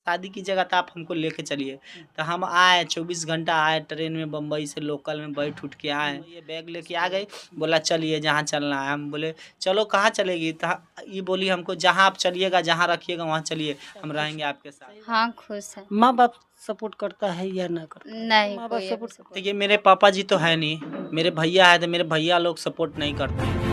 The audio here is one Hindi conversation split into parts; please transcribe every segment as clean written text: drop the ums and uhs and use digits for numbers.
शादी की जगह था, आप हमको लेके चलिए। तो हम आए, 24 घंटा आए ट्रेन में, बम्बई से लोकल में बैठ उठ के आए। ये बैग लेके आ गई, बोला चलिए जहाँ चलना है। हम बोले चलो कहाँ चलेगी, तो ये बोली हमको जहाँ आप चलिएगा, जहाँ रखिएगा वहाँ चलिए, हम रहेंगे आपके साथ। हाँ खुश है। माँ बाप सपोर्ट करता है या ना करता है? नहीं माँ बाप कोई सपोर्ट सपोर्ट। देखिए मेरे पापा जी तो है नहीं, मेरे भैया है, तो मेरे भैया लोग सपोर्ट नहीं करते हैं।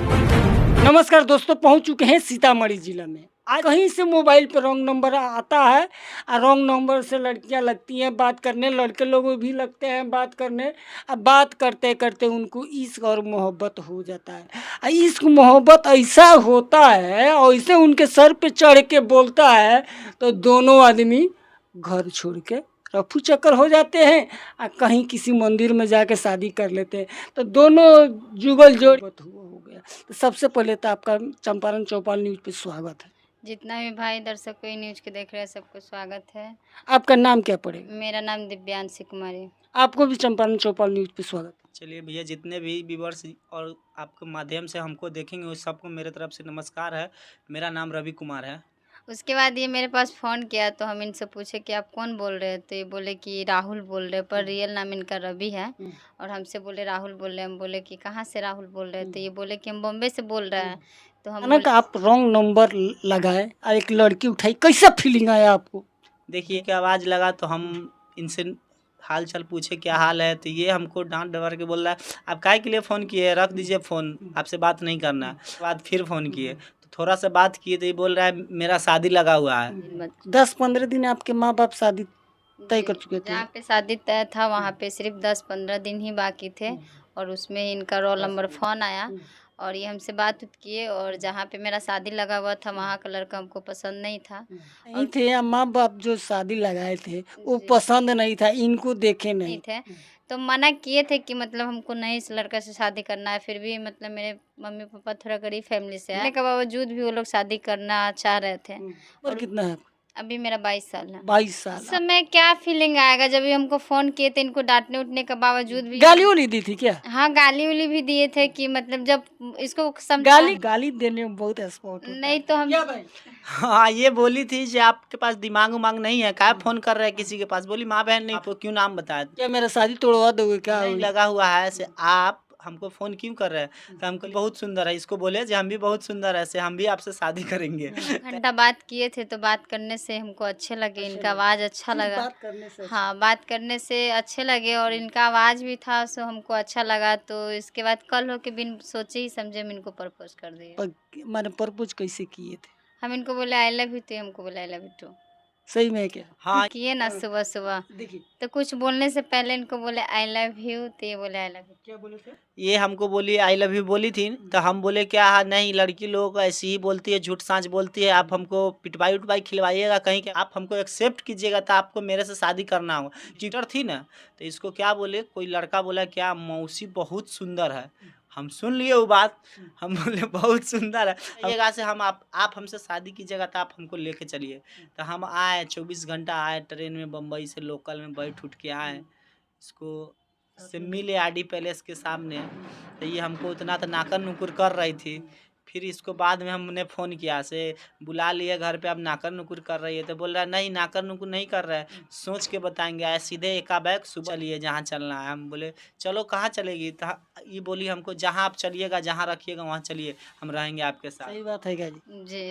नमस्कार दोस्तों, पहुंच चुके हैं सीतामढ़ी जिला में। आज कहीं से मोबाइल पे रॉन्ग नंबर आता है और रॉन्ग नंबर से लड़कियां लगती हैं बात करने, लड़के लोग भी लगते हैं बात करने। अब बात करते करते उनको इश्क और मोहब्बत हो जाता है। और इश्क मोहब्बत ऐसा होता है और ऐसे उनके सर पे चढ़ के बोलता है तो दोनों आदमी घर छोड़ के रफू चक्कर हो जाते हैं और कहीं किसी मंदिर में जाके शादी कर लेते हैं। तो दोनों जुगल जोड़ हो गया। तो सबसे पहले तो आपका चंपारण चौपाल न्यूज पे स्वागत है। जितना भी भाई दर्शक कोई न्यूज के देख रहे हैं सबको स्वागत है। आपका नाम क्या पड़ेगा? मेरा नाम दिव्यांशी कुमारी। आपको भी चंपारण चौपाल न्यूज पे स्वागत है। चलिए भैया, जितने भी व्यूवर्स और आपके माध्यम से हमको देखेंगे उस सबको मेरे तरफ से नमस्कार है। मेरा नाम रवि कुमार है। उसके बाद ये मेरे पास फ़ोन किया तो हम इनसे पूछे कि आप कौन बोल रहे हैं, तो ये बोले कि राहुल बोल रहे, पर रियल नाम इनका रवि है। और हमसे बोले राहुल बोल रहे, हम बोले कि कहाँ से राहुल बोल रहे हैं, तो ये बोले कि हम बॉम्बे से बोल रहे हैं। तो हम अचानक आप रॉन्ग नंबर लगाए और एक लड़की उठाई, कैसा फीलिंग आया आपको? देखिए कि आवाज़ लगा तो हम इनसे हाल चाल पूछे क्या हाल है, तो ये हमको डांट डबर के बोल रहा है आप काहे के लिए फ़ोन किए, रख दीजिए फ़ोन, आपसे बात नहीं करना है। उसके बाद फिर फ़ोन किए तो थोड़ा सा बात किए तो ये बोल रहा है मेरा शादी लगा हुआ है। 10-15 दिन आपके माँ बाप शादी तय कर चुके थे। जहाँ पे शादी तय था वहाँ पे सिर्फ 10-15 दिन ही बाकी थे और उसमें इनका रोल नंबर फ़ोन आया और ये हमसे बात उत किए। और जहाँ पे मेरा शादी लगा हुआ था वहाँ का लड़का हमको पसंद नहीं था। नहीं थे या माँ बाप जो शादी लगाए थे वो पसंद नहीं था, इनको देखे नहीं नहीं थे तो मना किए थे कि मतलब हमको नहीं इस लड़का से शादी करना है। फिर भी मतलब मेरे मम्मी पापा थोड़ा गरीब फैमिली से है, के बावजूद भी वो लोग शादी करना चाह रहे थे। और कितना है? अभी मेरा 22 साल है। 22 साल। उस समय क्या फीलिंग आएगा जब ये हमको फ़ोन किए थे, इनको डांटने उठने के बावजूद भी। गाली वाली दी थी क्या? हाँ गाली उली भी दिए थे कि मतलब जब इसको गाली देने में बहुत एक्सपर्ट होता नहीं है। तो हम क्या भाई? हाँ ये बोली थी कि आपके पास दिमाग उमाग नहीं है, काहे फ़ोन कर रहे हैं किसी के पास। बोली माँ बहन नहीं, आपको क्यों नाम बताया, क्या मेरा शादी तोड़वा दोगे क्या? नहीं लगा हुआ है ऐसे, आप हमको फ़ोन क्यों कर रहे हैं। तो हमको बहुत सुंदर है, इसको बोले कि हम भी बहुत सुंदर है, ऐसे हम भी आपसे शादी करेंगे। घंटा बात किए थे तो बात करने से हमको अच्छे लगे, इनका आवाज़ अच्छा लगा। बात करने से हाँ बात करने से अच्छे लगे और इनका आवाज़ भी था सो हमको अच्छा लगा। तो इसके बाद कल हो के बिन सोचे ही समझे हम इनको प्रपोज कर दिए। मैंने प्रपोज कैसे किए थे? हम इनको बोले आई लव यू तो हमको बोले आई लव यू टू। सही में क्या? हाँ किए ना सुबह सुबह देखिए तो कुछ बोलने से पहले इनको बोले आई लव यू तो ये बोले आई लव यू। क्या बोले थे? ये हमको बोली आई लव यू बोली थी, तो हम बोले क्या नहीं, लड़की लोग ऐसी ही बोलती है, झूठ सांच बोलती है, आप हमको पिटवाई उटवाई खिलवाइएगा कहीं के, आप हमको एक्सेप्ट कीजिएगा तो आपको मेरे से शादी करना होगा। चीटर थी ना, तो इसको क्या बोले, कोई लड़का बोला क्या मौसी बहुत सुंदर है। हम सुन लिए वो बात, हम बोले बहुत सुंदर है, ये जगह से हम आप हमसे शादी की जगह तो आप हमको लेके चलिए। तो हम आए, 24 घंटा आए ट्रेन में, बम्बई से लोकल में बैठ उठ के आए। इसको से मिले आरडी पैलेस के सामने, तो ये हमको इतना तो नाकर नुकुर कर रही थी। फिर इसको बाद में हमने फ़ोन किया से बुला लिए घर पे, अब नाकर नुकुर कर रही है, तो बोल रहा है नहीं नाकर नुकुर नहीं कर रहा है, सोच के बताएंगे, आए सीधे एका बैग सुबह चलिए जहाँ चलना है। हम बोले चलो कहाँ चलेगी, तो ये बोली हमको जहाँ आप चलिएगा, जहाँ रखिएगा वहाँ चलिए, हम रहेंगे आपके साथ। सही बात है क्या जी? जी